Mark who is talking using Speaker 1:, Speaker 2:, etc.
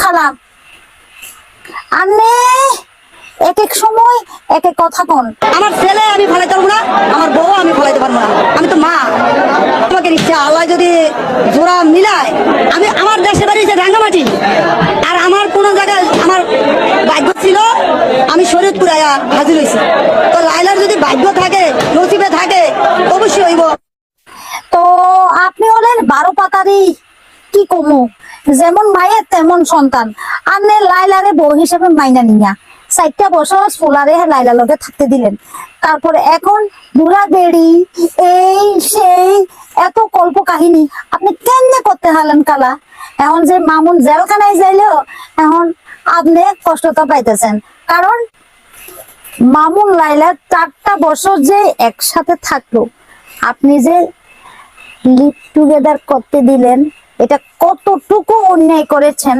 Speaker 1: খালা আনে এক এক সময় এক এক কথা কোন।
Speaker 2: আমার ছেলে আমি ফলাইতে পারবো না, আমার বউ আমি ফলাইতে পারবো না, আমি তো মা। আমাকে ইচ্ছা আল্লাহ যদি জোড়া মিলায়, আমি আমার দেশের বাড়ি হচ্ছে রাঙ্গামাটি, আর আমার কোন জায়গায় আমার ভাগ্য ছিল আমি শরীয়তপুরে হাজির হয়েছি। তো লাইলার যদি ভাগ্য থাকে, নসিবে থাকে, অবশ্যই হইব।
Speaker 1: তো আপনি হলেন 12 পাতারি, কি কমু, যেমন মায়ের তেমন সন্তান। আপনি লাইলারে বউ হিসেবে মাইনা নিয়া 4টা বছর ফুলারে লাইলার লগে থাকতে দিলেন, তারপরে এখন বুড়া বেড়ি এই সেই এত কল্প কাহিনী আপনি কেমনে করতে হারলেন কালা? এখন যে মামুন জেলখানায় যাইলেও এখন আপনি কষ্টটা পাইতেছেন, কারণ মামুন লাইলা 4টা বছর যে একসাথে থাকলো, আপনি যে লিভ টুগেদার করতে দিলেন, এটা কতটুকু অন্যায় করেছেন।